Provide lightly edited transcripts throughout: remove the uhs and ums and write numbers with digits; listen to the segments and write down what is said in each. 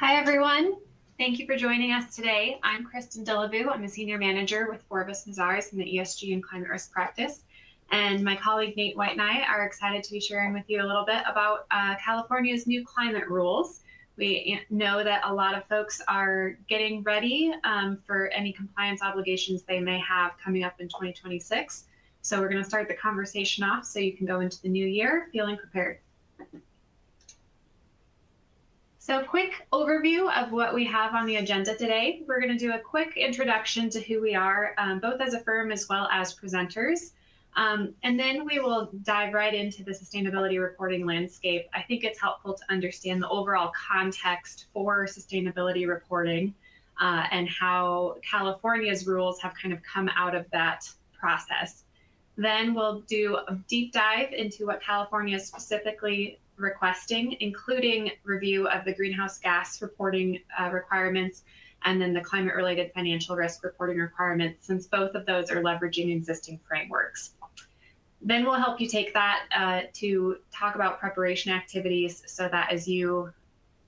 Hi, everyone. Thank you for joining us today. I'm Kristen Dillaboo. I'm a senior manager with Forbes Mazars in the ESG and climate risk practice. And my colleague Nate White and I are excited to be sharing with you a little bit about California's new climate rules. We know that a lot of folks are getting ready for any compliance obligations they may have coming up in 2026. So we're going to start the conversation off so you can go into the new year feeling prepared. So quick overview of what we have on the agenda today. We're going to do a quick introduction to who we are, both as a firm as well as presenters. And then we will dive right into the sustainability reporting landscape. I think it's helpful to understand the overall context for sustainability reporting and how California's rules have kind of come out of that process. Then we'll do a deep dive into what California is specifically requesting, including review of the greenhouse gas reporting requirements and then the climate-related financial risk reporting requirements, since both of those are leveraging existing frameworks. Then we'll help you take that to talk about preparation activities so that as you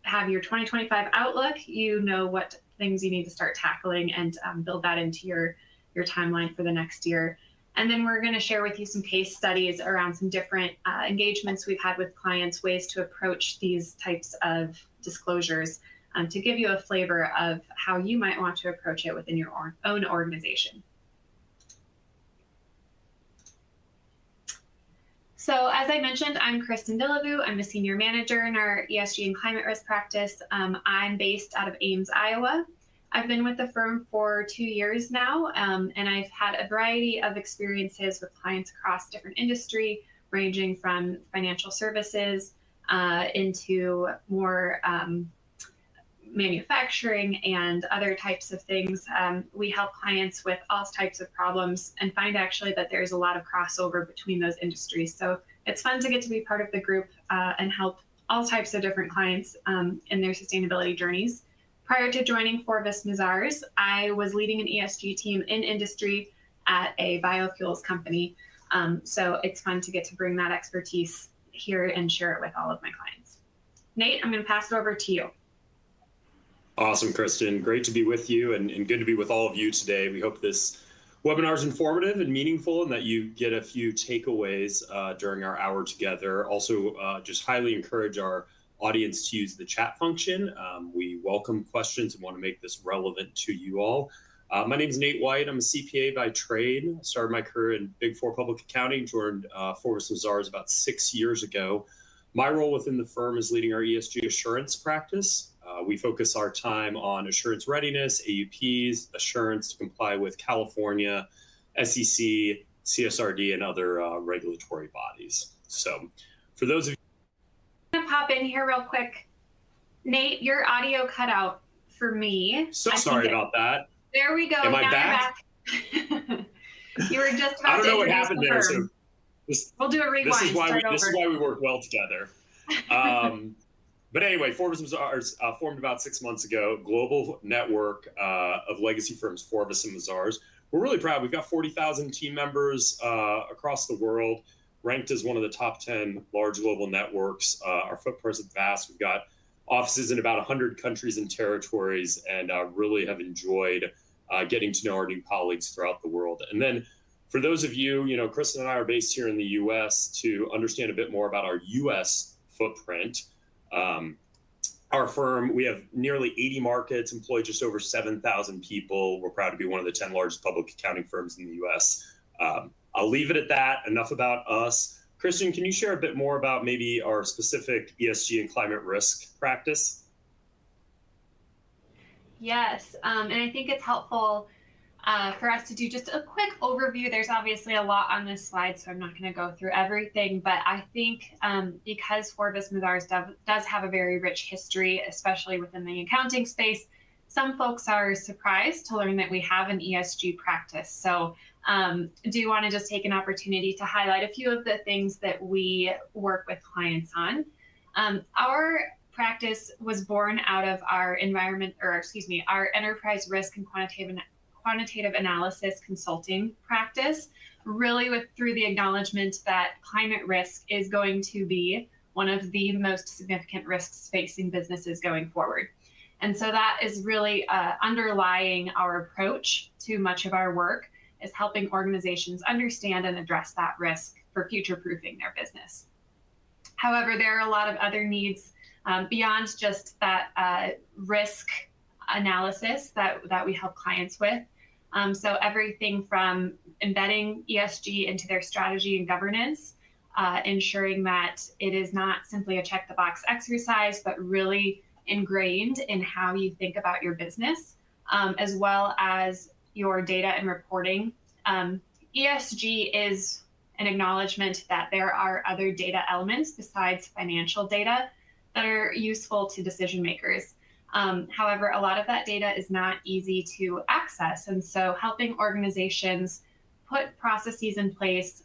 have your 2025 outlook, you know what things you need to start tackling and build that into your timeline for the next year. And then we're going to share with you some case studies around some different engagements we've had with clients, ways to approach these types of disclosures to give you a flavor of how you might want to approach it within your own organization. So as I mentioned, I'm Kristen Dillaboo. I'm a senior manager in our ESG and climate risk practice. I'm based out of Ames, Iowa. I've been with the firm for 2 years now, and I've had a variety of experiences with clients across different industry, ranging from financial services into more manufacturing and other types of things. We help clients with all types of problems and find actually that there's a lot of crossover between those industries. So it's fun to get to be part of the group and help all types of different clients in their sustainability journeys. Prior to joining Forbes Mazars, I was leading an ESG team in industry at a biofuels company. So it's fun to get to bring that expertise here and share it with all of my clients. Nate, I'm going to pass it over to you. Awesome, Kristen. Great to be with you and good to be with all of you today. We hope this webinar is informative and meaningful and that you get a few takeaways during our hour together. Also, just highly encourage our audience to use the chat function. We welcome questions and want to make this relevant to you all. My name is Nate White. I'm a CPA by trade. I started my career in Big Four public accounting, joined Forbes Mazars about 6 years ago. My role within the firm is leading our ESG assurance practice. We focus our time on assurance readiness, AUPs, assurance to comply with California, SEC, CSRD, and other regulatory bodies. So for those of you I'm going to pop in here real quick. Nate, your audio cut out for me. So sorry about that. There we go. Am I back? You were just about I don't know what happened there. So we'll do a rewind. This is why we work well together. But anyway, Forbes Mazars formed about 6 months ago, global network of legacy firms, Forbes and Mazars. We're really proud. We've got 40,000 team members across the world, ranked as one of the top 10 large global networks. Our footprint is vast. We've got offices in about 100 countries and territories, and really have enjoyed getting to know our new colleagues throughout the world. And then for those of you, Kristen and I are based here in the US to understand a bit more about our US footprint. Our firm, we have nearly 80 markets, employ just over 7,000 people. We're proud to be one of the 10 largest public accounting firms in the US. I'll leave it at that. Enough about us. Kristen, can you share a bit more about maybe our specific ESG and climate risk practice? Yes, and I think it's helpful for us to do just a quick overview. There's obviously a lot on this slide, so I'm not going to go through everything, but I think because Forbes Mazars does have a very rich history, especially within the accounting space, some folks are surprised to learn that we have an ESG practice. So do want to just take an opportunity to highlight a few of the things that we work with clients on. Our practice was born out of our our enterprise risk and quantitative analysis consulting practice, really through the acknowledgement that climate risk is going to be one of the most significant risks facing businesses going forward. And so that is really underlying our approach to much of our work, is helping organizations understand and address that risk for future-proofing their business. However, there are a lot of other needs beyond just that risk analysis that we help clients with. So everything from embedding ESG into their strategy and governance, ensuring that it is not simply a check the box exercise, but really ingrained in how you think about your business, as well as your data and reporting. ESG is an acknowledgement that there are other data elements besides financial data that are useful to decision makers. However, a lot of that data is not easy to access. And so helping organizations put processes in place,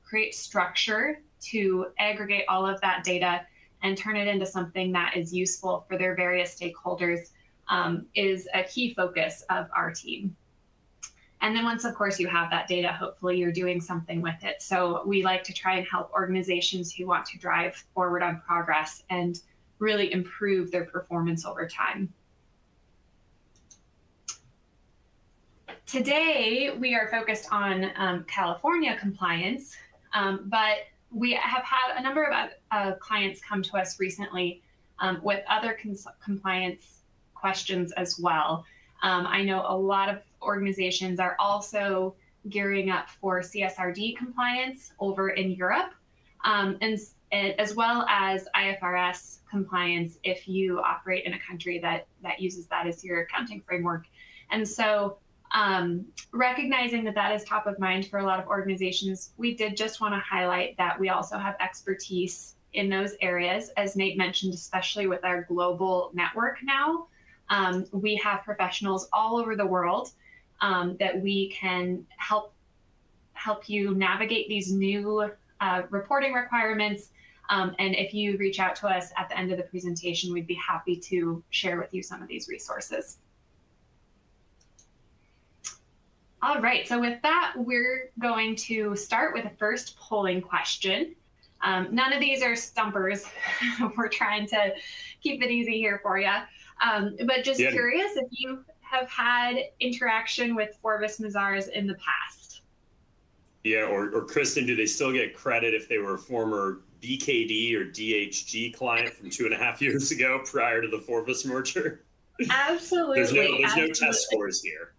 create structure to aggregate all of that data and turn it into something that is useful for their various stakeholders is a key focus of our team. And then once, of course, you have that data, hopefully you're doing something with it. So we like to try and help organizations who want to drive forward on progress and really improve their performance over time. Today, we are focused on California compliance, but we have had a number of clients come to us recently with other compliance questions as well. I know a lot of organizations are also gearing up for CSRD compliance over in Europe, and as well as IFRS compliance if you operate in a country that uses that as your accounting framework. And so recognizing that that is top of mind for a lot of organizations, we did just want to highlight that we also have expertise in those areas, as Nate mentioned, especially with our global network now. We have professionals all over the world that we can help you navigate these new reporting requirements. And if you reach out to us at the end of the presentation, we'd be happy to share with you some of these resources. All right, so with that, we're going to start with the first polling question. None of these are stumpers. We're trying to keep it easy here for you. But just curious if you have had interaction with Forvis Mazars in the past. Yeah, or Kristen, do they still get credit if they were a former BKD or DHG client from 2.5 years ago prior to the Forvis merger? Absolutely. There's no test scores here.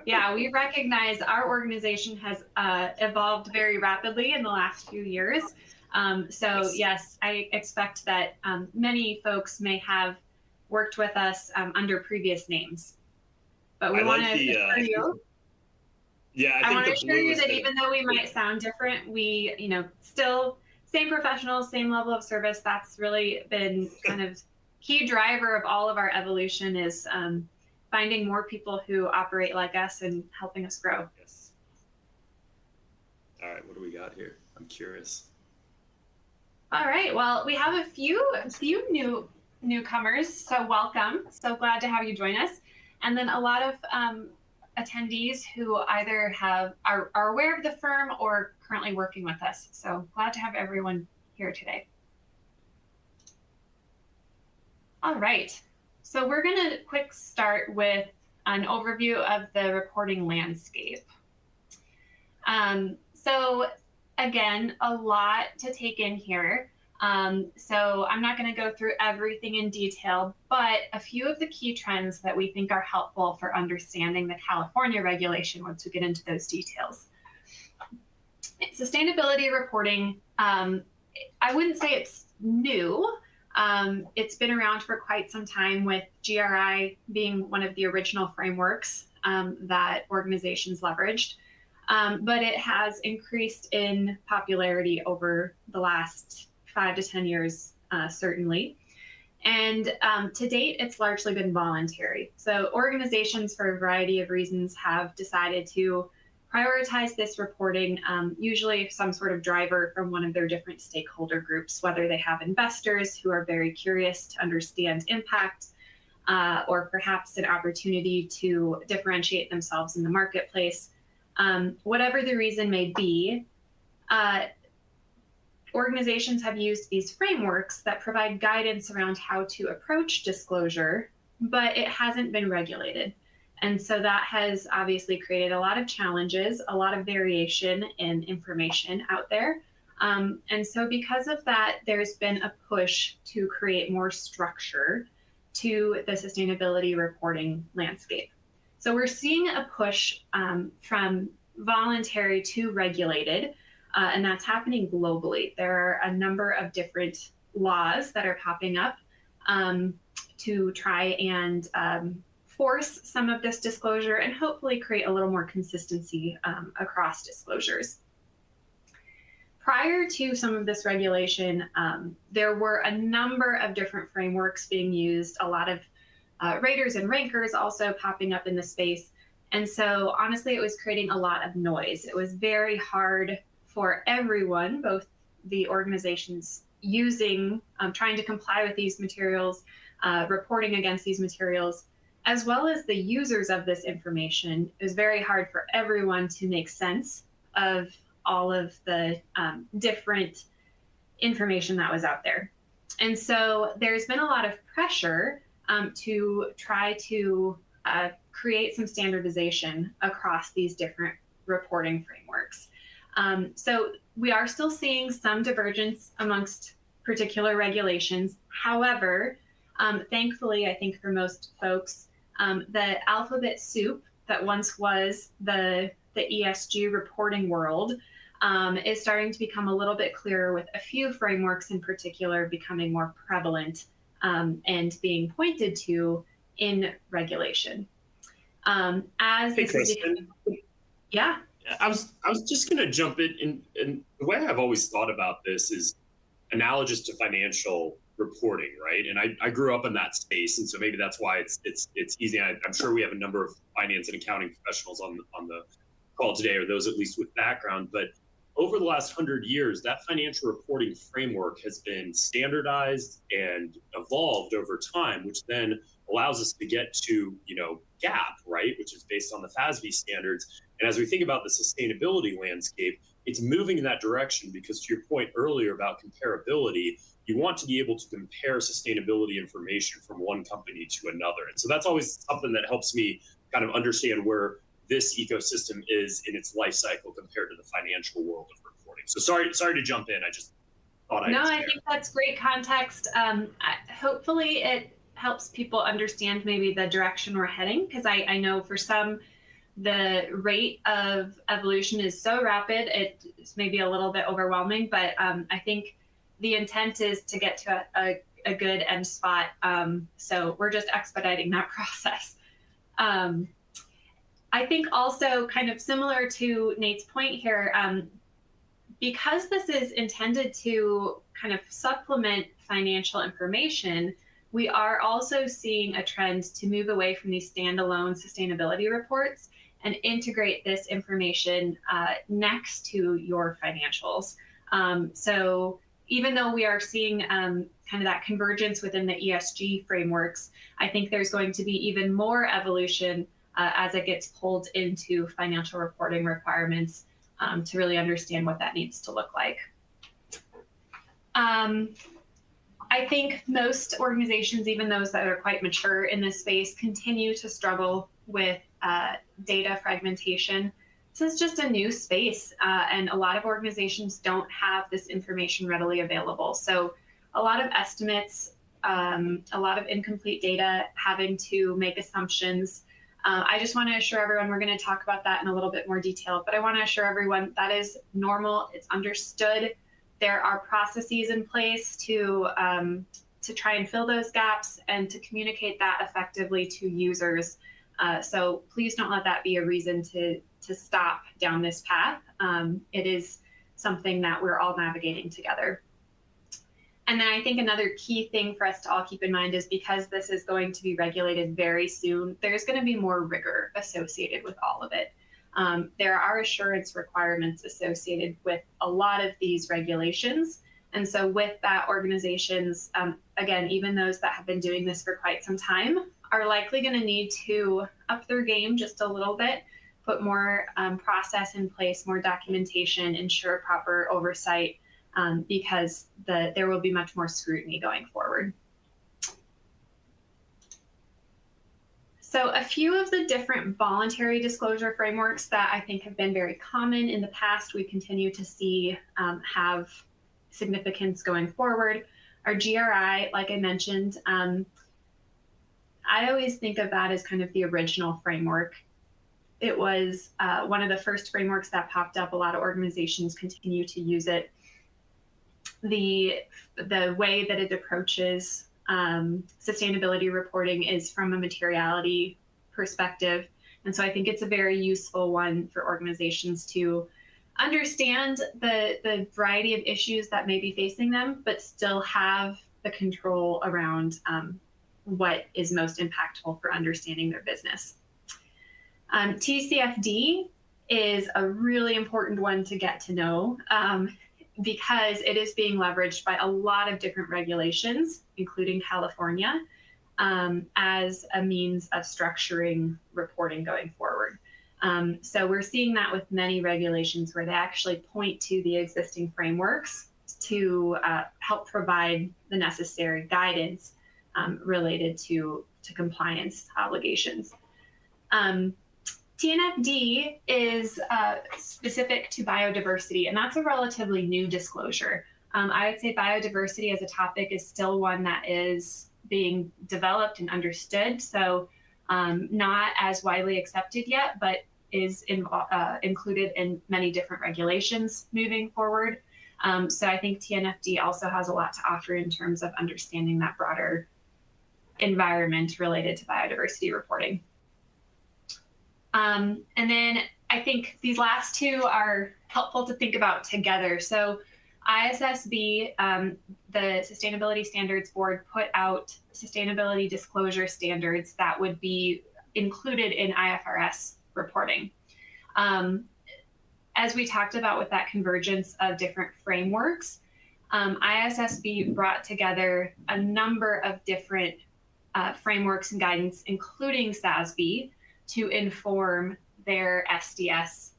Yeah, we recognize our organization has evolved very rapidly in the last few years. So yes, I expect that many folks may have worked with us under previous names. But we want to assure you. Yeah, I want to assure you that even though we might sound different, we, still same professionals, same level of service. That's really been kind of key driver of all of our evolution is finding more people who operate like us and helping us grow. Yes. All right, what do we got here? I'm curious. All right, well, we have a few newcomers, so welcome. So glad to have you join us. And then a lot of attendees who either are aware of the firm or currently working with us. So glad to have everyone here today. All right, so we're gonna quick start with an overview of the reporting landscape. So again, a lot to take in here. So I'm not going to go through everything in detail, but a few of the key trends that we think are helpful for understanding the California regulation once we get into those details. Sustainability reporting, I wouldn't say it's new. It's been around for quite some time, with GRI being one of the original frameworks that organizations leveraged. But it has increased in popularity over the last 5 to 10 years, certainly. And to date, it's largely been voluntary. So organizations, for a variety of reasons, have decided to prioritize this reporting, usually some sort of driver from one of their different stakeholder groups, whether they have investors who are very curious to understand impact, or perhaps an opportunity to differentiate themselves in the marketplace. Whatever the reason may be, organizations have used these frameworks that provide guidance around how to approach disclosure but it hasn't been regulated. And so that has obviously created a lot of challenges, a lot of variation in information out there. And so because of that, there's been a push to create more structure to the sustainability reporting landscape. So we're seeing a push from voluntary to regulated, and that's happening globally. There are a number of different laws that are popping up to try and force some of this disclosure and hopefully create a little more consistency across disclosures. Prior to some of this regulation, there were a number of different frameworks being used, a lot of raters and rankers also popping up in the space. And so honestly, it was creating a lot of noise. It was very hard for everyone, both the organizations using, trying to comply with these materials, reporting against these materials, as well as the users of this information. It was very hard for everyone to make sense of all of the different information that was out there. And so there's been a lot of pressure to try to create some standardization across these different reporting frameworks. So we are still seeing some divergence amongst particular regulations. However, thankfully, I think for most folks, the alphabet soup that once was the ESG reporting world is starting to become a little bit clearer, with a few frameworks in particular becoming more prevalent and being pointed to in regulation. As Hey, this Kristen. Yeah. I was just going to jump in, and the way I've always thought about this is analogous to financial reporting, right? And I grew up in that space, and so maybe that's why it's easy. I'm sure we have a number of finance and accounting professionals on the call today, or those at least with background. But over the last 100 years, that financial reporting framework has been standardized and evolved over time, which then allows us to get to, GAAP, right, which is based on the FASB standards. And as we think about the sustainability landscape, it's moving in that direction because, to your point earlier about comparability, you want to be able to compare sustainability information from one company to another. And so that's always something that helps me kind of understand where this ecosystem is in its life cycle compared to the financial world of reporting. So sorry to jump in. I just thought I'd No, I think that's great context. Hopefully it helps people understand maybe the direction we're heading, because I know for some, the rate of evolution is so rapid, it's maybe a little bit overwhelming, but I think the intent is to get to a good end spot. So we're just expediting that process. I think also kind of similar to Nate's point here, because this is intended to kind of supplement financial information, we are also seeing a trend to move away from these standalone sustainability reports and integrate this information next to your financials. So even though we are seeing kind of that convergence within the ESG frameworks, I think there's going to be even more evolution as it gets pulled into financial reporting requirements to really understand what that needs to look like. I think most organizations, even those that are quite mature in this space, continue to struggle with data fragmentation. This is just a new space, and a lot of organizations don't have this information readily available. So a lot of estimates, a lot of incomplete data, having to make assumptions. I just want to assure everyone, we're going to talk about that in a little bit more detail, but I want to assure everyone that is normal, it's understood. There are processes in place to try and fill those gaps and to communicate that effectively to users. So please don't let that be a reason to stop down this path. It is something that we're all navigating together. And then I think another key thing for us to all keep in mind is, because this is going to be regulated very soon, there's going to be more rigor associated with all of it. There are assurance requirements associated with a lot of these regulations. And so with that, organizations, again, even those that have been doing this for quite some time, are likely going to need to up their game just a little bit, put more process in place, more documentation, ensure proper oversight, because there will be much more scrutiny going forward. So a few of the different voluntary disclosure frameworks that I think have been very common in the past, we continue to see have significance going forward. Our GRI, like I mentioned, I always think of that as kind of the original framework. It was one of the first frameworks that popped up. A lot of organizations continue to use it. The way that it approaches sustainability reporting is from a materiality perspective. And so I think it's a very useful one for organizations to understand the variety of issues that may be facing them, but still have the control around what is most impactful for understanding their business. TCFD is a really important one to get to know because it is being leveraged by a lot of different regulations, including California, as a means of structuring reporting going forward. So we're seeing that with many regulations where they actually point to the existing frameworks to help provide the necessary guidance related to compliance obligations. TNFD is specific to biodiversity, and that's a relatively new disclosure. I would say biodiversity as a topic is still one that is being developed and understood, so not as widely accepted yet, but is included in many different regulations moving forward. So I think TNFD also has a lot to offer in terms of understanding that broader environment related to biodiversity reporting. And then I think these last two are helpful to think about together. So ISSB, the Sustainability Standards Board, put out sustainability disclosure standards that would be included in IFRS reporting. As we talked about with that convergence of different frameworks, ISSB brought together a number of different frameworks and guidance, including SASB, to inform their SDS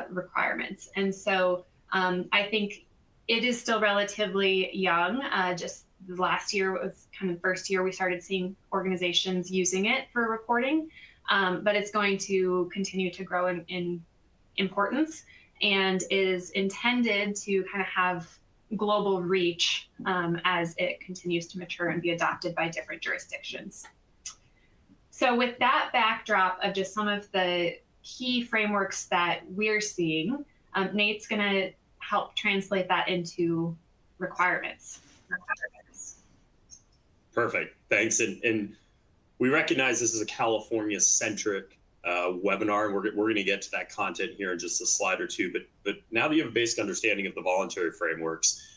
requirements. And so I think it is still relatively young. Just last year was kind of the first year we started seeing organizations using it for reporting, but it's going to continue to grow in importance and is intended to kind of have global reach as it continues to mature and be adopted by different jurisdictions. So with that backdrop of just some of the key frameworks that we're seeing, Nate's going to help translate that into requirements. Perfect. Thanks. And we recognize this is a California-centric webinar, and we're going to get to that content here in just a slide or two. But now that you have a basic understanding of the voluntary frameworks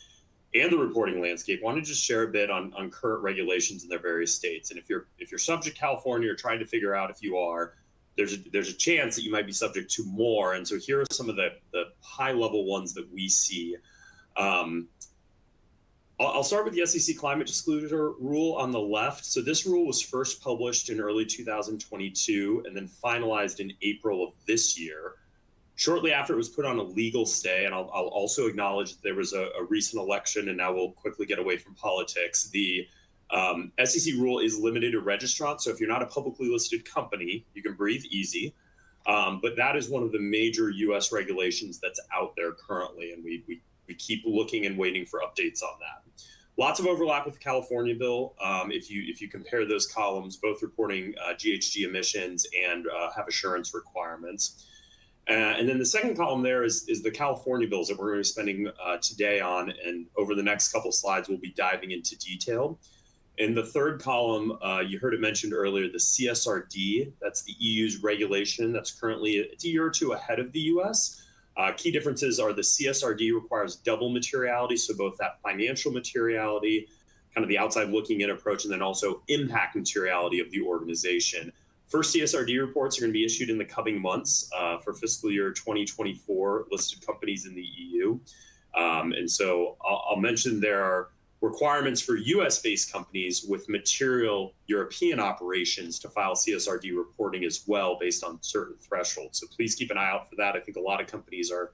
and the reporting landscape, I want to just share a bit on current regulations in their various states. And if you're subject to California or trying to figure out if you are, there's a chance that you might be subject to more. And so here are some of the high level ones that we see. I'll start with the SEC climate disclosure rule on the left. So this rule was first published in early 2022 and then finalized in April of this year. Shortly after, it was put on a legal stay, and I'll also acknowledge that there was a recent election, and now we'll quickly get away from politics. The SEC rule is limited to registrants, so if you're not a publicly listed company, you can breathe easy. But that is one of the major U.S. regulations that's out there currently, and we keep looking and waiting for updates on that. Lots of overlap with the California bill. If you compare those columns, both reporting GHG emissions and have assurance requirements. And then the second column there is the California bills that we're going to be spending today on, and over the next couple slides, we'll be diving into detail. In the third column, you heard it mentioned earlier, the CSRD, that's the EU's regulation that's currently, it's a year or two ahead of the US. Key differences are the CSRD requires double materiality, so both that financial materiality, kind of the outside looking in approach, and then also impact materiality of the organization. First CSRD reports are going to be issued in the coming months for fiscal year 2024 listed companies in the EU. And so I'll mention there are requirements for US-based companies with material European operations to file CSRD reporting as well based on certain thresholds. So please keep an eye out for that. I think a lot of companies are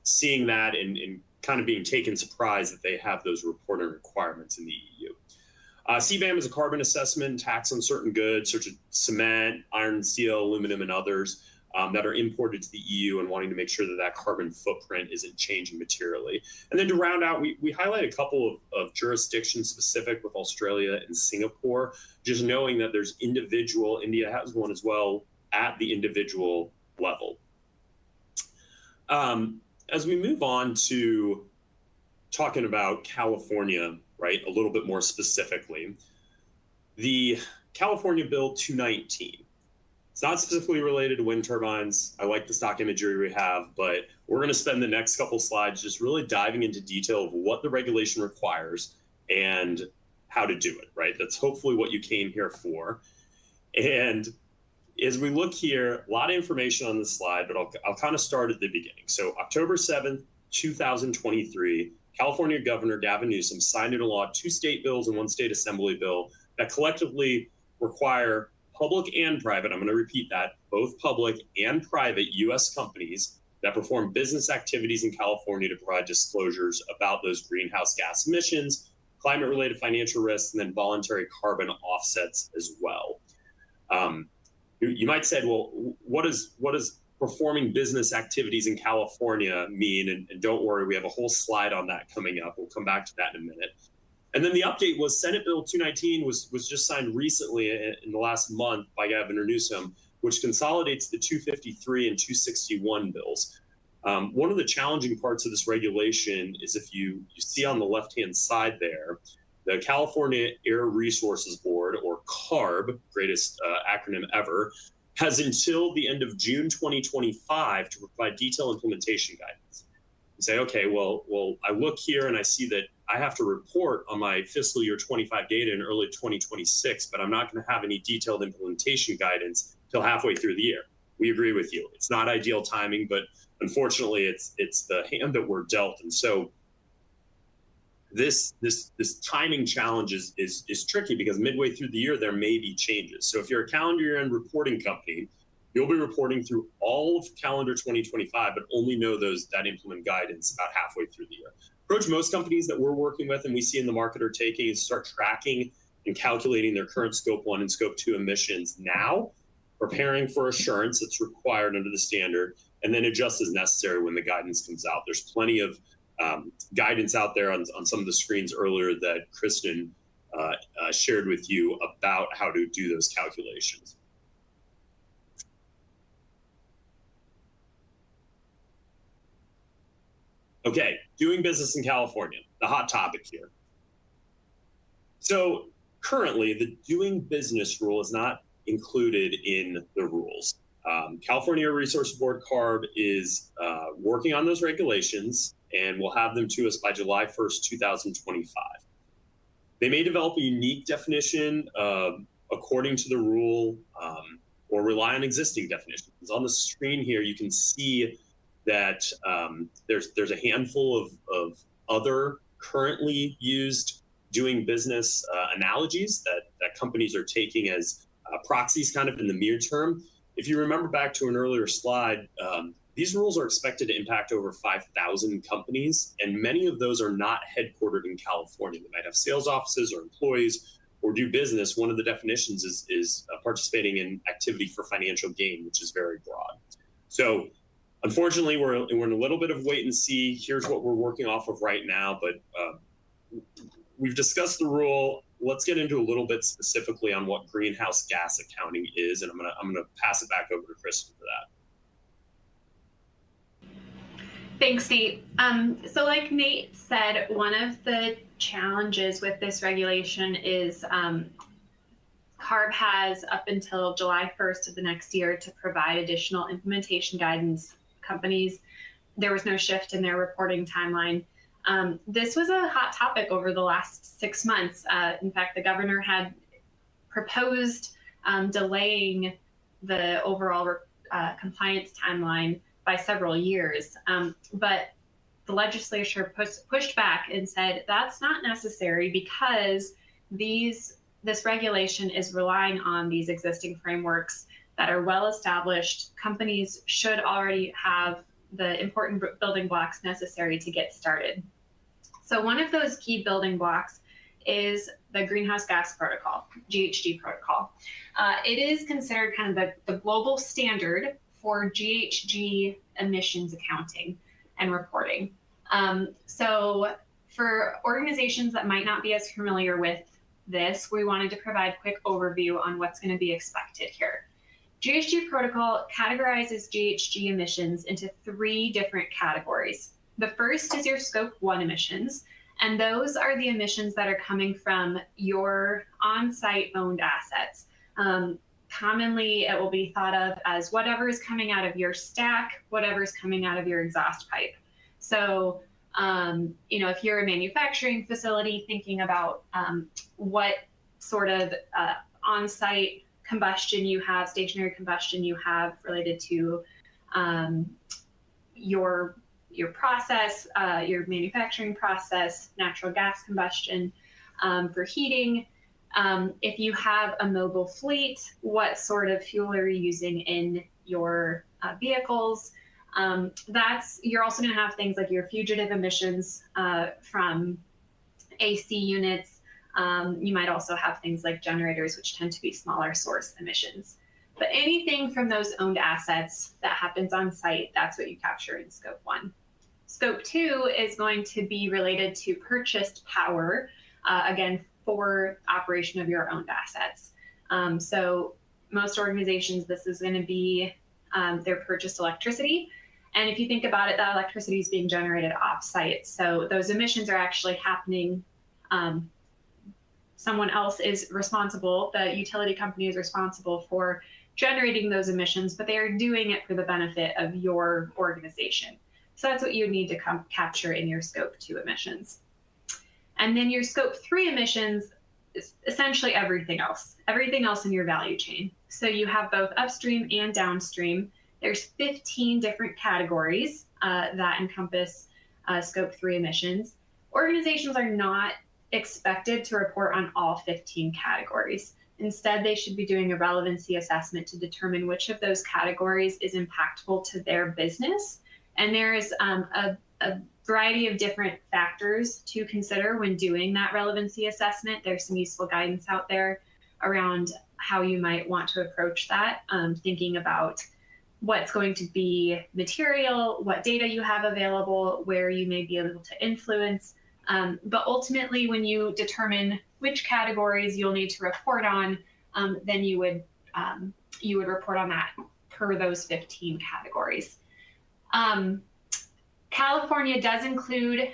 seeing that and kind of being taken surprised that they have those reporting requirements in the EU. CBAM is a carbon assessment tax on certain goods such as cement, iron and steel, aluminum, and others that are imported to the EU, and wanting to make sure that that carbon footprint isn't changing materially. And then to round out, we highlight a couple of jurisdictions specific with Australia and Singapore, just knowing that there's individual, India has one as well, at the individual level. As we move on to talking about California, right, a little bit more specifically, the California Bill 219. It's not specifically related to wind turbines. I like the stock imagery we have, but we're going to spend the next couple slides just really diving into detail of what the regulation requires and how to do it, right? That's hopefully what you came here for. And as we look here, a lot of information on this slide, but I'll kind of start at the beginning. So October 7th, 2023, California Governor Gavin Newsom signed into law 2 state bills and 1 state assembly bill that collectively require public and private, I'm going to repeat that, both public and private U.S. companies that perform business activities in California to provide disclosures about those greenhouse gas emissions, climate-related financial risks, and then voluntary carbon offsets as well. You might say, well, what does performing business activities in California mean? And don't worry, we have a whole slide on that coming up. We'll come back to that in a minute. And then the update was Senate Bill 219 was just signed recently in the last month by Governor Newsom, which consolidates the 253 and 261 bills. One of the challenging parts of this regulation is if you see on the left-hand side there, the California Air Resources Board, or CARB, greatest acronym ever, has until the end of June 2025 to provide detailed implementation guidance. You say, okay, well, I look here and I see that I have to report on my fiscal year 25 data in early 2026, but I'm not going to have any detailed implementation guidance till halfway through the year. We agree with you. It's not ideal timing, but unfortunately, it's the hand that we're dealt. And so this timing challenge is tricky because midway through the year, there may be changes. So if you're a calendar year end reporting company, you'll be reporting through all of calendar 2025, but only know that implement guidance about halfway through the year. Approach most companies that we're working with and we see in the market are taking is start tracking and calculating their current scope 1 and scope 2 emissions now, preparing for assurance that's required under the standard, and then adjust as necessary when the guidance comes out. There's plenty of guidance out there on some of the screens earlier that Kristen shared with you about how to do those calculations. Okay, doing business in California, the hot topic here. So currently, the doing business rule is not included in the rules. California Air Resources Board, CARB, is working on those regulations and will have them to us by July 1st, 2025. They may develop a unique definition according to the rule or rely on existing definitions. On the screen here, you can see that there's a handful of other currently used doing business analogies that companies are taking as proxies kind of in the near term. If you remember back to an earlier slide, these rules are expected to impact over 5,000 companies, and many of those are not headquartered in California. They might have sales offices or employees or do business. One of the definitions is participating in activity for financial gain, which is very broad. So unfortunately, we're in a little bit of wait and see. Here's what we're working off of right now, but we've discussed the rule. Let's get into a little bit specifically on what greenhouse gas accounting is, and I'm gonna pass it back over to Kristen for that. Thanks, Nate. So like Nate said, one of the challenges with this regulation is CARB has up until July 1st of the next year to provide additional implementation guidance. Companies, there was no shift in their reporting timeline. This was a hot topic over the last 6 months. In fact, the governor had proposed delaying the overall compliance timeline by several years. But the legislature pushed back and said that's not necessary because this regulation is relying on these existing frameworks that are well established. Companies should already have the important building blocks necessary to get started. So one of those key building blocks is the Greenhouse Gas Protocol, GHG protocol. It is considered kind of the global standard for GHG emissions accounting and reporting. So for organizations that might not be as familiar with this, we wanted to provide a quick overview on what's going to be expected here. GHG protocol categorizes GHG emissions into 3 different categories. The first is your scope 1 emissions, and those are the emissions that are coming from your on-site owned assets. Commonly, it will be thought of as whatever is coming out of your stack, whatever is coming out of your exhaust pipe. So, if you're a manufacturing facility, thinking about what sort of on-site combustion you have, stationary combustion you have related to your process, your manufacturing process, natural gas combustion for heating. If you have a mobile fleet, what sort of fuel are you using in your vehicles? You're also going to have things like your fugitive emissions from AC units. You might also have things like generators, which tend to be smaller source emissions. But anything from those owned assets that happens on site, that's what you capture in scope 1. Scope 2 is going to be related to purchased power, again, for operation of your owned assets. So most organizations, this is going to be their purchased electricity. And if you think about it, that electricity is being generated off-site. So those emissions are actually happening. Someone else is responsible, the utility company is responsible for generating those emissions, but they are doing it for the benefit of your organization. So that's what you would need to capture in your scope 2 emissions. And then your scope 3 emissions is essentially everything else in your value chain. So you have both upstream and downstream. There's 15 different categories that encompass scope 3 emissions. Organizations are not expected to report on all 15 categories. Instead, they should be doing a relevancy assessment to determine which of those categories is impactful to their business. And there is a variety of different factors to consider when doing that relevancy assessment. There's some useful guidance out there around how you might want to approach that, thinking about what's going to be material, what data you have available, where you may be able to influence. But ultimately, when you determine which categories you'll need to report on, then you would report on that per those 15 categories. California does include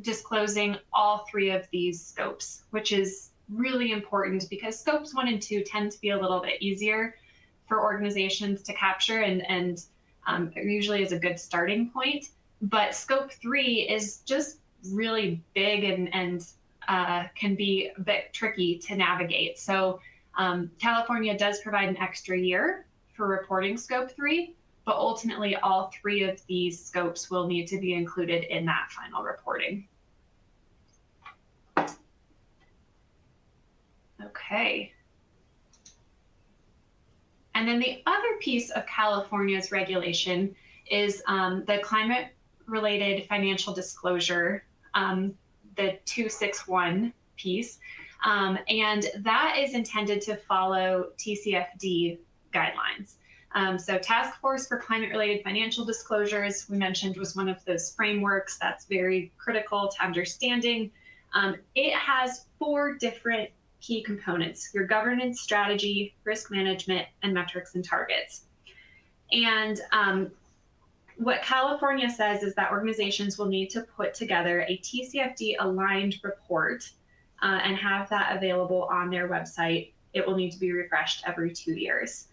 disclosing all 3 of these scopes, which is really important because scopes 1 and 2 tend to be a little bit easier for organizations to capture and usually is a good starting point. But scope 3 is just really big and can be a bit tricky to navigate. So California does provide an extra year for reporting scope 3, but ultimately all 3 of these scopes will need to be included in that final reporting. Okay. And then the other piece of California's regulation is the climate-related financial disclosure, the 261 piece, and that is intended to follow TCFD guidelines. So Task Force for Climate-Related Financial Disclosures, we mentioned, was one of those frameworks that's very critical to understanding. It has 4 different key components: your governance strategy, risk management, and metrics and targets. And what California says is that organizations will need to put together a TCFD aligned report and have that available on their website. It will need to be refreshed every 2 years.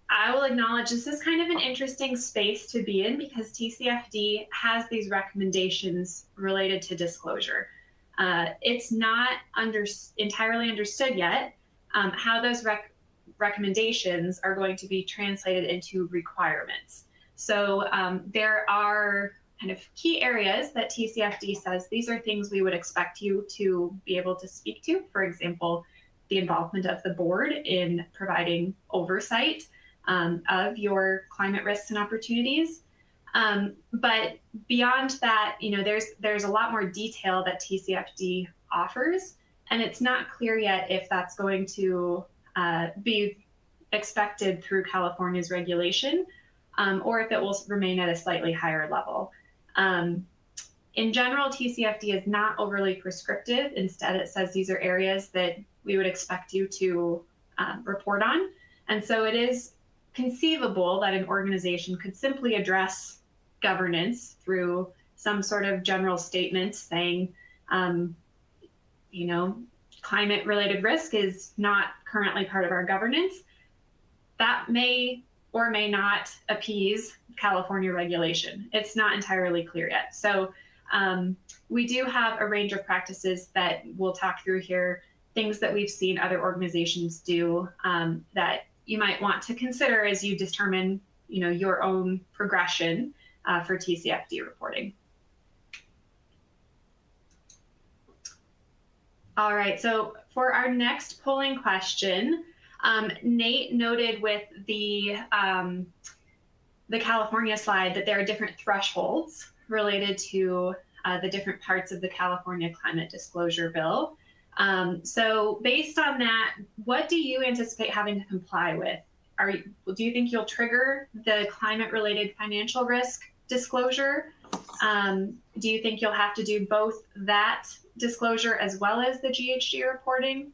I will acknowledge this is kind of an interesting space to be in because TCFD has these recommendations related to disclosure. It's not entirely understood yet how those recommendations are going to be translated into requirements. So there are kind of key areas that TCFD says these are things we would expect you to be able to speak to. For example, the involvement of the board in providing oversight of your climate risks and opportunities. But beyond that, there's a lot more detail that TCFD offers. And it's not clear yet if that's going to be expected through California's regulation, or if it will remain at a slightly higher level. In general, TCFD is not overly prescriptive. Instead, it says these are areas that we would expect you to report on. And so it is conceivable that an organization could simply address governance through some sort of general statement saying, climate-related risk is not currently part of our governance. That may or may not appease California regulation. It's not entirely clear yet. So we do have a range of practices that we'll talk through here, things that we've seen other organizations do that you might want to consider as you determine, your own progression for TCFD reporting. All right, so for our next polling question, Nate noted with the California slide that there are different thresholds related to the different parts of the California Climate Disclosure Bill. So based on that, what do you anticipate having to comply with? Do you think you'll trigger the climate-related financial risk disclosure? Do you think you'll have to do both that disclosure as well as the GHG reporting?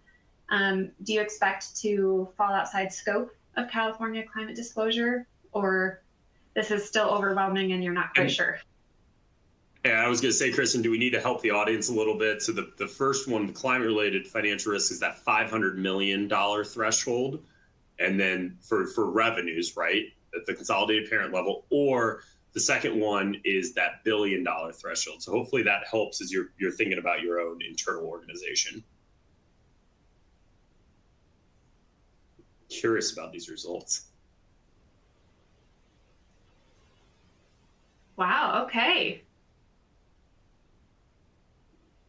Do you expect to fall outside scope of California climate disclosure, or this is still overwhelming and you're not quite sure? Yeah, I was going to say, Kristen, do we need to help the audience a little bit? So the first one, the climate-related financial risk, is that $500 million threshold. And then for revenues, right, at the consolidated parent level, or the second one is that $1 billion threshold. So hopefully that helps as you're thinking about your own internal organization. Curious about these results. Wow, okay.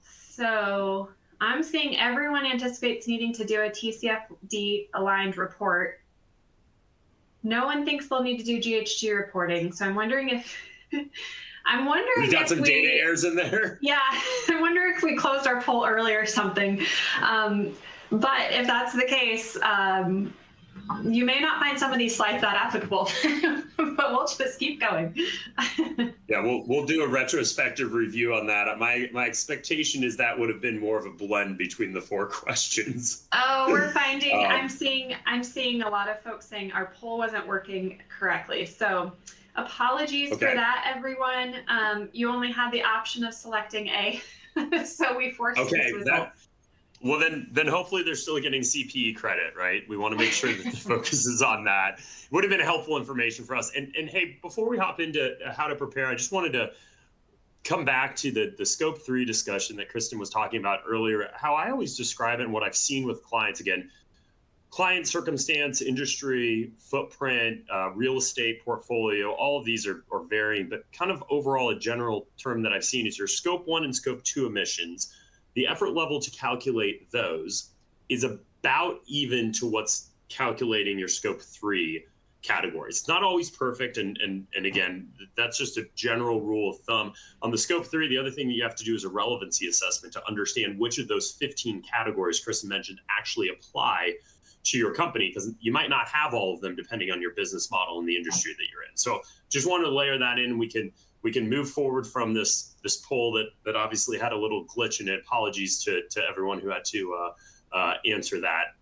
So I'm seeing everyone anticipates needing to do a TCFD aligned report. No one thinks they'll need to do GHG reporting. So I'm wondering if we got some data errors in there. Yeah, I wonder if we closed our poll early or something. But if that's the case, you may not find some of these slides that applicable, but we'll just keep going. Yeah, we'll do a retrospective review on that. My expectation is that would have been more of a blend between the 4 questions. Oh, we're finding I'm seeing a lot of folks saying our poll wasn't working correctly. So apologies for that, everyone. You only had the option of selecting A, so we forced these results. Well, then hopefully they're still getting CPE credit, right? We want to make sure that the focus is on that. It would have been helpful information for us. And hey, before we hop into how to prepare, I just wanted to come back to the Scope 3 discussion that Kristen was talking about earlier, how I always describe it and what I've seen with clients. Again, client circumstance, industry, footprint, real estate portfolio, all of these are varying, but kind of overall a general term that I've seen is your Scope 1 and Scope 2 emissions. The effort level to calculate those is about even to what's calculating your Scope 3 categories. It's not always perfect, and again, that's just a general rule of thumb. On the Scope 3, the other thing that you have to do is a relevancy assessment to understand which of those 15 categories Kristen mentioned actually apply to your company, because you might not have all of them depending on your business model and the industry that you're in. So just wanted to layer that in. We can move forward from this poll that obviously had a little glitch in it. Apologies to everyone who had to answer that.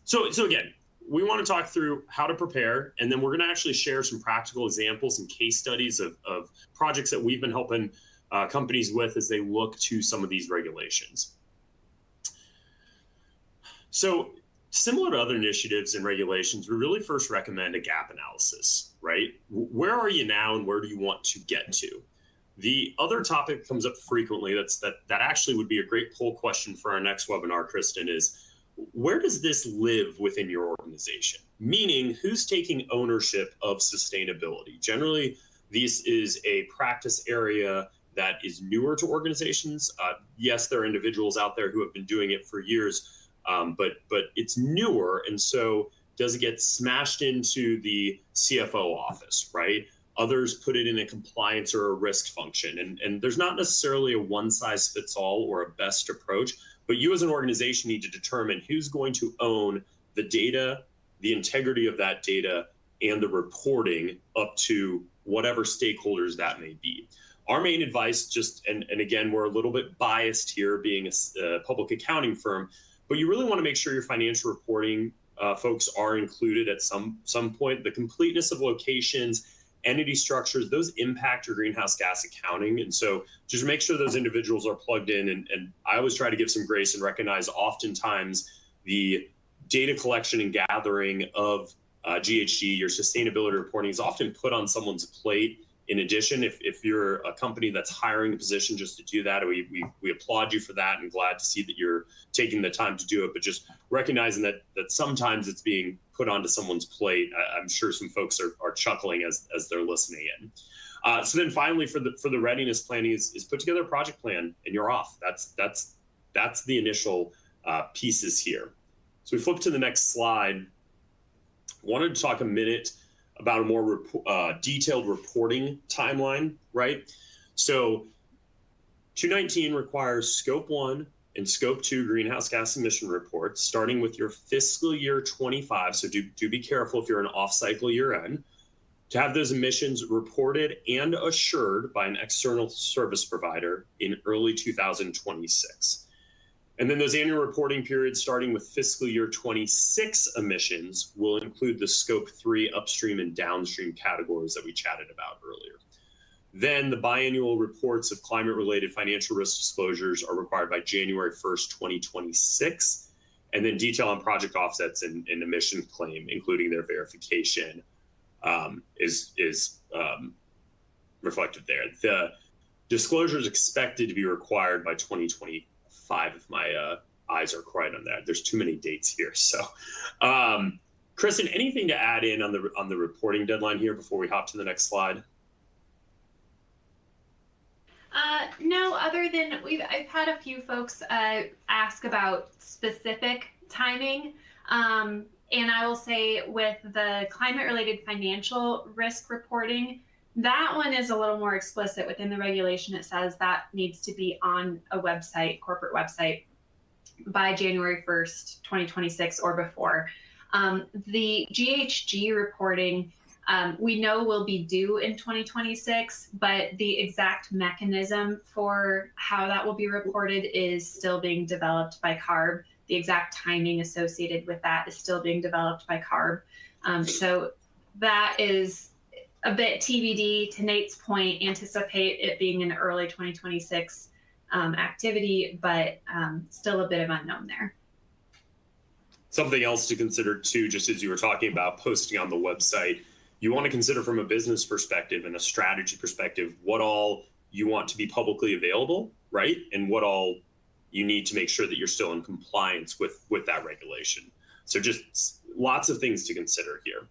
So again, we want to talk through how to prepare, and then we're going to actually share some practical examples and case studies of projects that we've been helping companies with as they look to some of these regulations. So similar to other initiatives and regulations, we really first recommend a gap analysis, right? Where are you now and where do you want to get to? The other topic that comes up frequently that actually would be a great poll question for our next webinar, Kristen, is where does this live within your organization? Meaning, who's taking ownership of sustainability? Generally, this is a practice area that is newer to organizations. Yes, there are individuals out there who have been doing it for years, but it's newer, and so does it get smashed into the CFO office, right? Others put it in a compliance or a risk function. And there's not necessarily a one size fits all or a best approach, but you as an organization need to determine who's going to own the data, the integrity of that data, and the reporting up to whatever stakeholders that may be. Our main advice, and again, we're a little bit biased here being a public accounting firm, but you really want to make sure your financial reporting folks are included at some point. The completeness of locations, entity structures, those impact your greenhouse gas accounting. And so just make sure those individuals are plugged in. And I always try to give some grace and recognize oftentimes the data collection and gathering of GHG, your sustainability reporting, is often put on someone's plate. In addition, if you're a company that's hiring a position just to do that, we applaud you for that and glad to see that you're taking the time to do it. But just recognizing that sometimes it's being put onto someone's plate. I'm sure some folks are chuckling as they're listening in. So then finally, for the readiness planning is put together a project plan and you're off. That's the initial pieces here. So we flip to the next slide. Wanted to talk a minute about a more detailed reporting timeline, right? So 219 requires Scope 1 and Scope 2 greenhouse gas emission reports, starting with your fiscal year 25. So do be careful if you're an off-cycle year end, to have those emissions reported and assured by an external service provider in early 2026. And then those annual reporting periods starting with fiscal year 26 emissions will include the Scope 3 upstream and downstream categories that we chatted about earlier. Then the biannual reports of climate-related financial risk disclosures are required by January 1st, 2026. And then detail on project offsets and emission claim, including their verification, is reflected there. The disclosure is expected to be required by 2025, if my eyes are right on that. There's too many dates here. So, Kristen, anything to add in on the reporting deadline here before we hop to the next slide? No, other than I've had a few folks ask about specific timing. And I will say with the climate-related financial risk reporting, that one is a little more explicit within the regulation. It says that needs to be on a website, corporate website, by January 1st, 2026 or before. The GHG reporting, we know will be due in 2026, but the exact mechanism for how that will be reported is still being developed by CARB. The exact timing associated with that is still being developed by CARB. So that is a bit TBD. To Nate's point, anticipate it being an early 2026 activity, but still a bit of unknown there. Something else to consider too, just as you were talking about posting on the website, you want to consider from a business perspective and a strategy perspective, what all you want to be publicly available, right? And what all you need to make sure that you're still in compliance with that regulation. So just lots of things to consider here.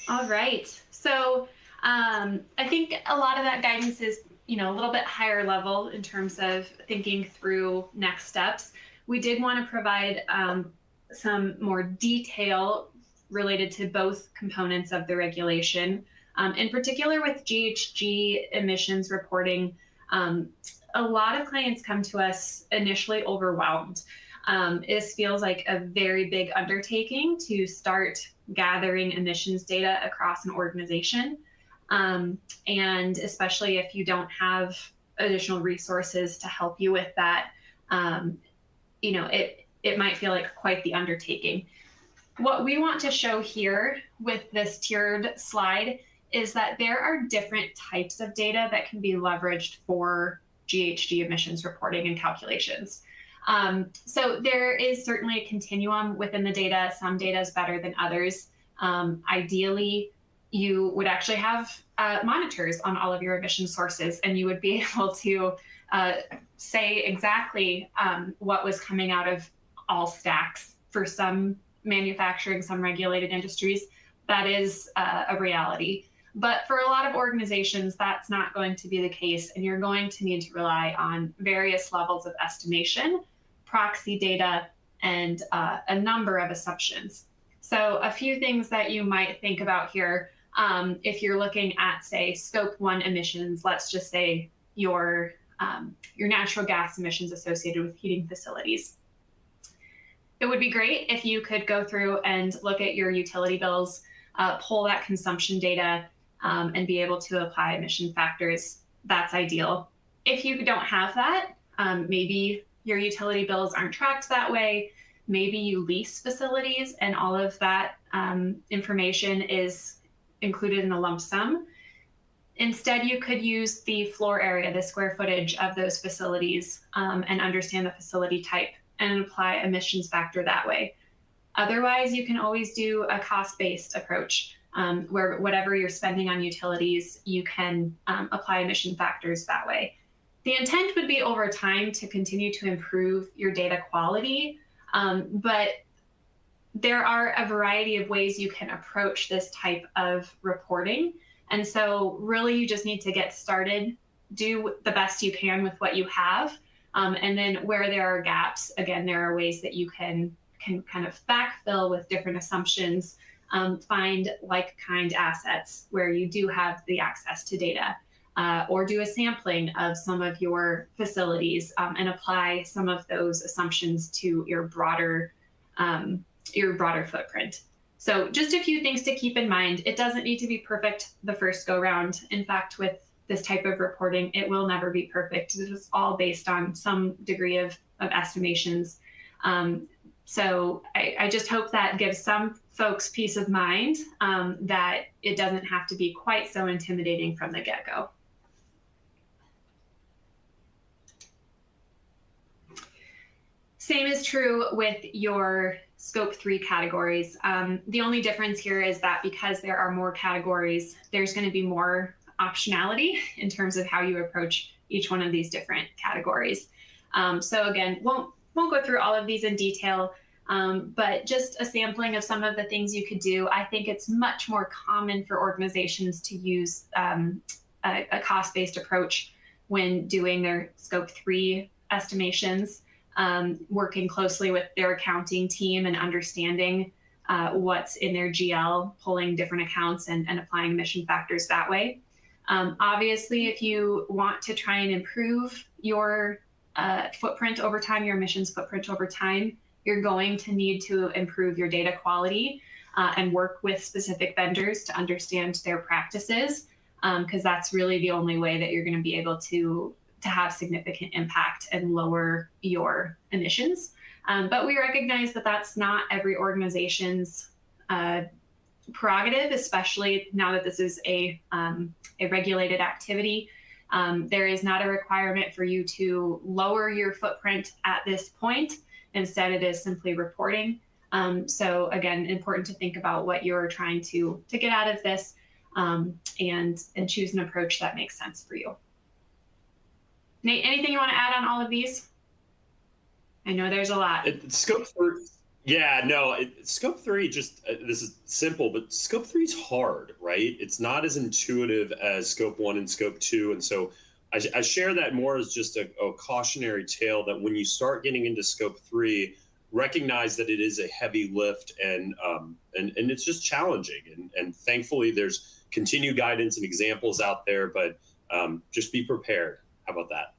All right. So I think a lot of that guidance is, a little bit higher level in terms of thinking through next steps. We did want to provide some more detail related to both components of the regulation. In particular with GHG emissions reporting, a lot of clients come to us initially overwhelmed. This feels like a very big undertaking to start gathering emissions data across an organization. And especially if you don't have additional resources to help you with that, it might feel like quite the undertaking. What we want to show here with this tiered slide is that there are different types of data that can be leveraged for GHG emissions reporting and calculations. So there is certainly a continuum within the data. Some data is better than others. Ideally, you would actually have monitors on all of your emission sources, and you would be able to say exactly what was coming out of all stacks. For some manufacturing, some regulated industries, that is a reality. But for a lot of organizations, that's not going to be the case, and you're going to need to rely on various levels of estimation, proxy data, and a number of assumptions. So a few things that you might think about here. If you're looking at, say, scope 1 emissions, let's just say your natural gas emissions associated with heating facilities. It would be great if you could go through and look at your utility bills, pull that consumption data, and be able to apply emission factors. That's ideal. If you don't have that, maybe your utility bills aren't tracked that way. Maybe you lease facilities and all of that information is included in a lump sum. Instead, you could use the floor area, the square footage of those facilities, and understand the facility type and apply emissions factor that way. Otherwise, you can always do a cost-based approach where whatever you're spending on utilities, you can apply emission factors that way. The intent would be over time to continue to improve your data quality, but there are a variety of ways you can approach this type of reporting. And so really you just need to get started, do the best you can with what you have. And then where there are gaps, again, there are ways that you can kind of backfill with different assumptions, find like-kind assets where you do have the access to data, or do a sampling of some of your facilities and apply some of those assumptions to your broader footprint. So just a few things to keep in mind. It doesn't need to be perfect the first go round. In fact, with this type of reporting, it will never be perfect. It is all based on some degree of estimations. So I just hope that gives some folks peace of mind that it doesn't have to be quite so intimidating from the get-go. Same is true with your scope 3 categories. The only difference here is that because there are more categories, there's going to be more optionality in terms of how you approach each one of these different categories. So again, won't go through all of these in detail, but just a sampling of some of the things you could do. I think it's much more common for organizations to use a cost-based approach when doing their scope 3 estimations, working closely with their accounting team and understanding what's in their GL, pulling different accounts and applying emission factors that way. Obviously, if you want to try and improve your footprint over time, your emissions footprint over time, you're going to need to improve your data quality and work with specific vendors to understand their practices, because that's really the only way that you're going to be able to have significant impact and lower your emissions. But we recognize that that's not every organization's prerogative, especially now that this is a regulated activity. There is not a requirement for you to lower your footprint at this point. Instead, it is simply reporting. So again, important to think about what you're trying to get out of this and choose an approach that makes sense for you. Nate, anything you want to add on all of these? I know there's a lot. Scope 3, yeah, no, scope 3 just, this is simple, but scope 3 is hard, right? It's not as intuitive as scope 1 and scope 2. And so I share that more as just a cautionary tale that when you start getting into scope 3, recognize that it is a heavy lift and it's just challenging. And thankfully there's continued guidance and examples out there, but just be prepared. How about that?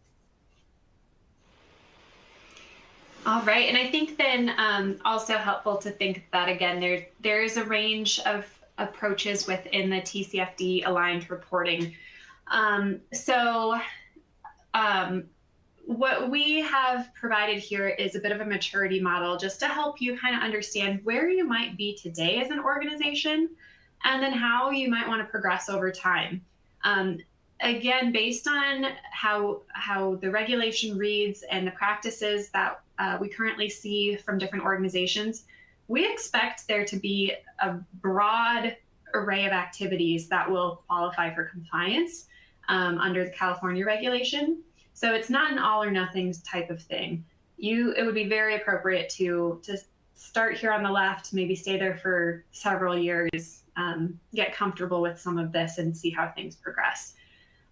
All right, and I think then also helpful to think that again, there is a range of approaches within the TCFD aligned reporting. What we have provided here is a bit of a maturity model just to help you kind of understand where you might be today as an organization, and then how you might want to progress over time. Again, based on how the regulation reads and the practices that we currently see from different organizations, we expect there to be a broad array of activities that will qualify for compliance under the California regulation. So it's not an all or nothing type of thing. It would be very appropriate to start here on the left, maybe stay there for several years, get comfortable with some of this and see how things progress.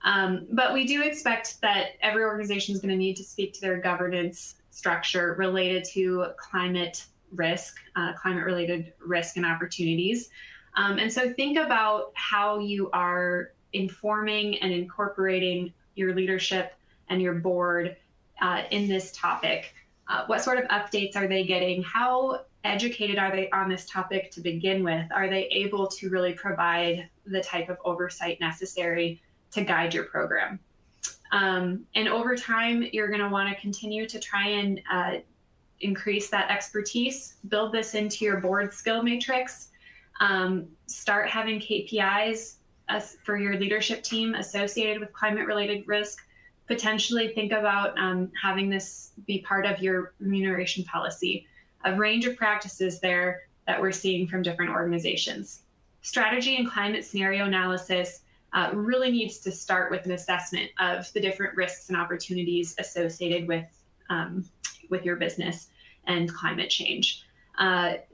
But we do expect that every organization is going to need to speak to their governance structure related to climate risk, climate-related risk and opportunities. And so think about how you are informing and incorporating your leadership and your board in this topic. What sort of updates are they getting? How educated are they on this topic to begin with? Are they able to really provide the type of oversight necessary to guide your program? And over time, you're going to want to continue to try and increase that expertise, build this into your board skill matrix, start having KPIs for your leadership team associated with climate-related risk. Potentially think about having this be part of your remuneration policy. A range of practices there that we're seeing from different organizations. Strategy and climate scenario analysis really needs to start with an assessment of the different risks and opportunities associated with your business and climate change.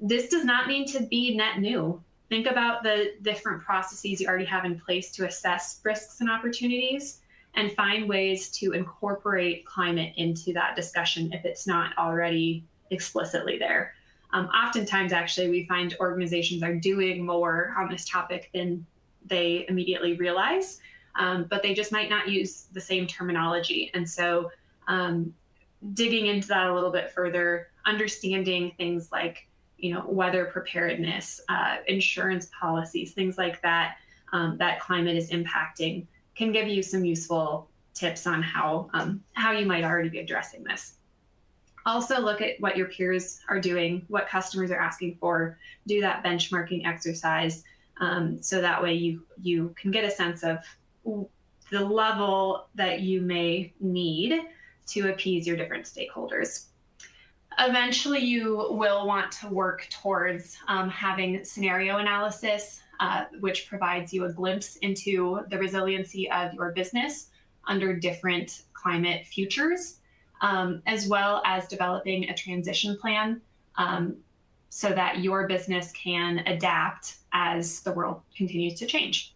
This does not need to be net new. Think about the different processes you already have in place to assess risks and opportunities, and find ways to incorporate climate into that discussion if it's not already explicitly there. Oftentimes, actually, we find organizations are doing more on this topic than they immediately realize, but they just might not use the same terminology. And so digging into that a little bit further, understanding things like, weather preparedness, insurance policies, things like that, that climate is impacting, can give you some useful tips on how you might already be addressing this. Also look at what your peers are doing, what customers are asking for, do that benchmarking exercise, so that way you can get a sense of the level that you may need to appease your different stakeholders. Eventually, you will want to work towards having scenario analysis, which provides you a glimpse into the resiliency of your business under different climate futures, as well as developing a transition plan so that your business can adapt as the world continues to change.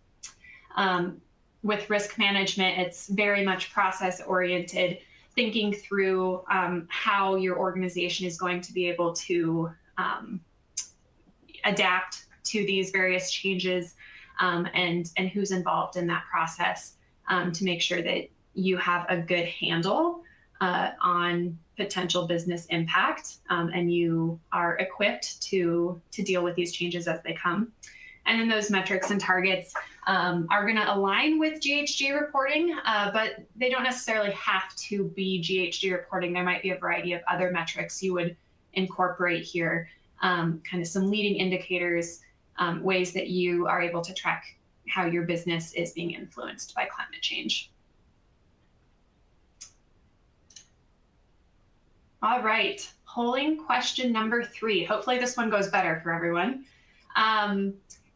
With risk management, it's very much process-oriented, thinking through how your organization is going to be able to adapt to these various changes, and who's involved in that process, to make sure that you have a good handle on potential business impact, and you are equipped to deal with these changes as they come. And then those metrics and targets are going to align with GHG reporting, but they don't necessarily have to be GHG reporting. There might be a variety of other metrics you would incorporate here, kind of some leading indicators, ways that you are able to track how your business is being influenced by climate change. All right, polling question number 3. Hopefully this one goes better for everyone.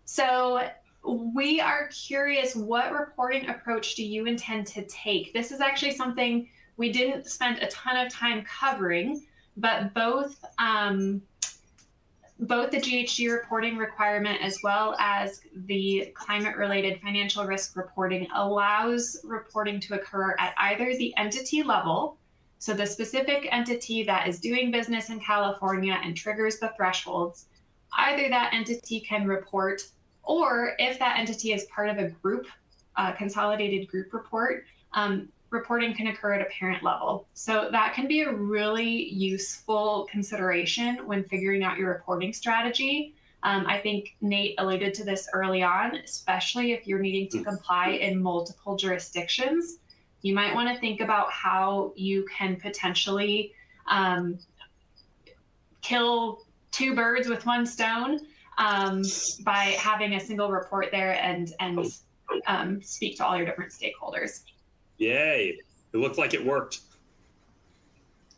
So we are curious, what reporting approach do you intend to take? This is actually something we didn't spend a ton of time covering, but both the GHG reporting requirement as well as the climate-related financial risk reporting allows reporting to occur at either the entity level, so the specific entity that is doing business in California and triggers the thresholds, either that entity can report, or if that entity is part of a group, consolidated group report, reporting can occur at a parent level. So that can be a really useful consideration when figuring out your reporting strategy. I think Nate alluded to this early on, especially if you're needing to comply in multiple jurisdictions. You might want to think about how you can potentially kill 2 birds with 1 stone by having a single report there and speak to all your different stakeholders. Yay, it looked like it worked.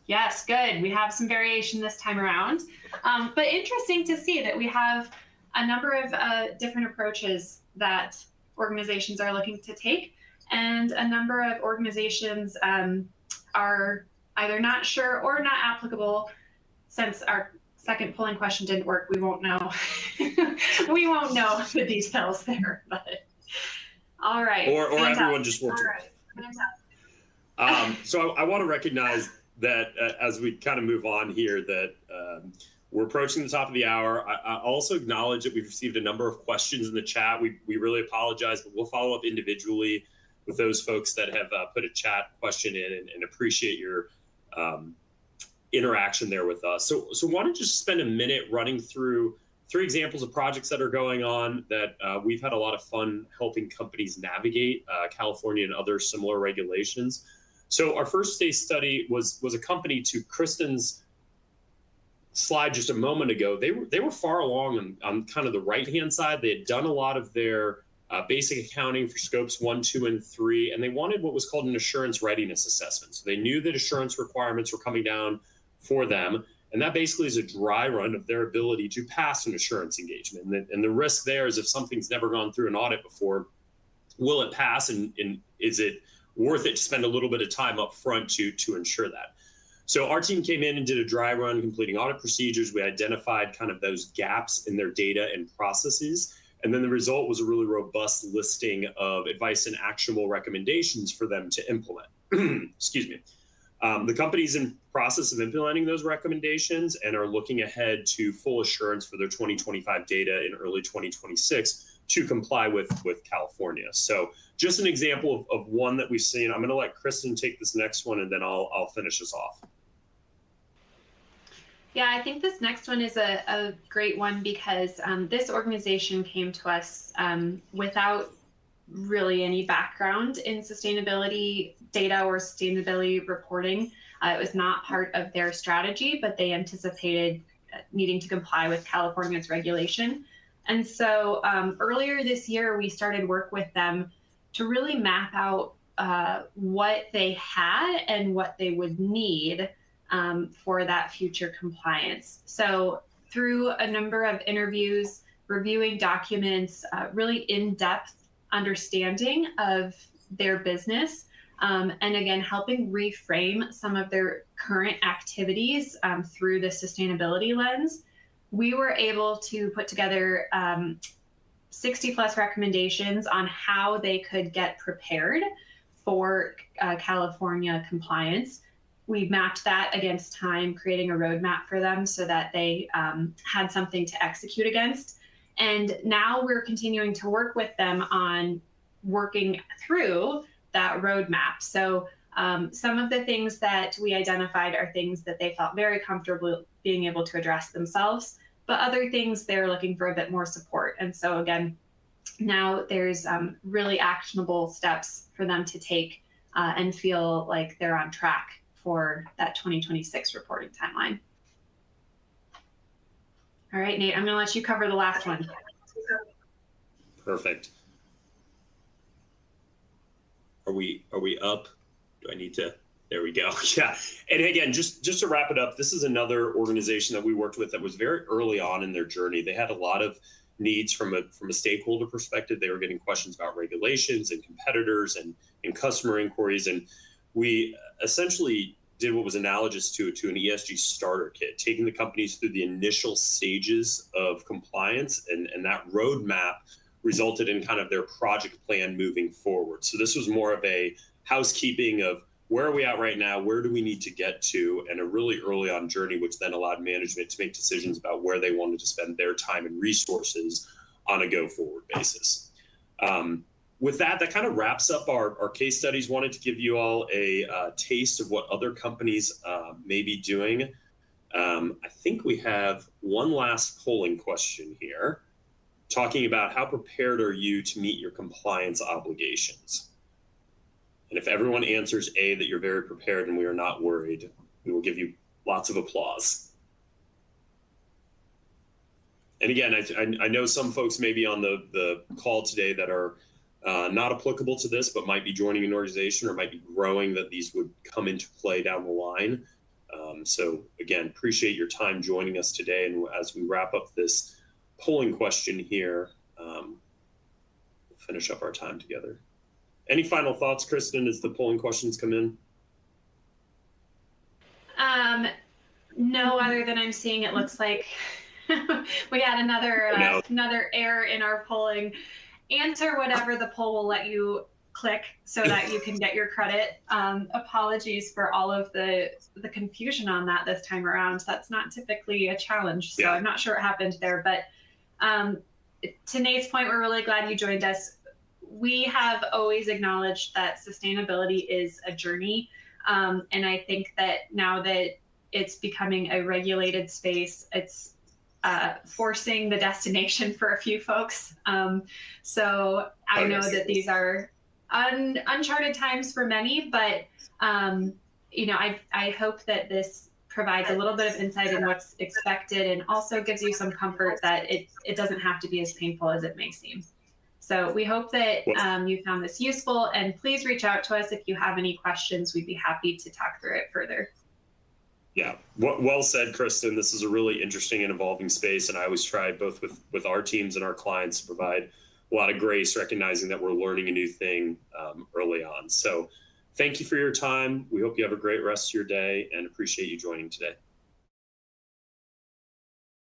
Yes, good. We have some variation this time around. But interesting to see that we have a number of different approaches that organizations are looking to take, and a number of organizations are either not sure or not applicable. Since our second polling question didn't work, we won't know. We won't know the details there, but all right. Or everyone just works. All right. So I want to recognize that as we kind of move on here, that we're approaching the top of the hour. I also acknowledge that we've received a number of questions in the chat. We really apologize, but we'll follow up individually with those folks that have put a chat question in, and appreciate your interaction there with us. So why don't you just spend a minute running through 3 examples of projects that are going on that we've had a lot of fun helping companies navigate California and other similar regulations. So our first case study was a company, to Kristen's slide just a moment ago. They were far along on kind of the right-hand side. They had done a lot of their basic accounting for scopes 1, 2, and 3, and they wanted what was called an assurance readiness assessment. So they knew that assurance requirements were coming down for them, and that basically is a dry run of their ability to pass an assurance engagement. And the risk there is, if something's never gone through an audit before, will it pass, and is it worth it to spend a little bit of time up front to ensure that? So our team came in and did a dry run, completing audit procedures. We identified kind of those gaps in their data and processes. And then the result was a really robust listing of advice and actionable recommendations for them to implement. Excuse me. The company's in process of implementing those recommendations and are looking ahead to full assurance for their 2025 data in early 2026 to comply with California. So just an example of one that we've seen. I'm going to let Kristen take this next one, and then I'll finish us off. Yeah, I think this next one is a great one because this organization came to us without really any background in sustainability data or sustainability reporting. It was not part of their strategy, but they anticipated needing to comply with California's regulation. And so earlier this year, we started work with them to really map out what they had and what they would need for that future compliance. So through a number of interviews, reviewing documents, really in-depth understanding of their business, and again, helping reframe some of their current activities through the sustainability lens, we were able to put together 60 plus recommendations on how they could get prepared for California compliance. We mapped that against time, creating a roadmap for them so that they had something to execute against. And now we're continuing to work with them on working through that roadmap. So some of the things that we identified are things that they felt very comfortable being able to address themselves, but other things they're looking for a bit more support. And so again, now there's really actionable steps for them to take and feel like they're on track for that 2026 reporting timeline. All right, Nate, I'm going to let you cover the last one. Perfect. Are we up? Do I need to? There we go. Yeah. And again, just to wrap it up, this is another organization that we worked with that was very early on in their journey. They had a lot of needs from a stakeholder perspective. They were getting questions about regulations and competitors and customer inquiries. And we essentially did what was analogous to an ESG starter kit, taking the companies through the initial stages of compliance, and that roadmap resulted in kind of their project plan moving forward. So this was more of a housekeeping of where are we at right now, where do we need to get to, and a really early on journey, which then allowed management to make decisions about where they wanted to spend their time and resources on a go-forward basis. With that kind of wraps up our case studies. Wanted to give you all a taste of what other companies may be doing. I think we have one last polling question here, talking about how prepared are you to meet your compliance obligations? And if everyone answers A, that you're very prepared and we are not worried, we will give you lots of applause. And again, I know some folks may be on the call today that are not applicable to this, but might be joining an organization or might be growing that these would come into play down the line. So again, appreciate your time joining us today. And as we wrap up this polling question here, we'll finish up our time together. Any final thoughts, Kristen, as the polling questions come in? No, other than I'm seeing it looks like we had another error in our polling. Answer whatever the poll will let you click so that you can get your credit. Apologies for all of the confusion on that this time around. That's not typically a challenge, so I'm not sure what happened there. But to Nate's point, we're really glad you joined us. We have always acknowledged that sustainability is a journey, and I think that now that it's becoming a regulated space, it's forcing the destination for a few folks. So I know that these are uncharted times for many, but you know, I hope that this provides a little bit of insight in what's expected and also gives you some comfort that it doesn't have to be as painful as it may seem. So we hope that you found this useful, and please reach out to us if you have any questions. We'd be happy to talk through it further. Yeah, well said, Kristen. This is a really interesting and evolving space, and I always try both with our teams and our clients to provide a lot of grace, recognizing that we're learning a new thing early on. So thank you for your time. We hope you have a great rest of your day and appreciate you joining today.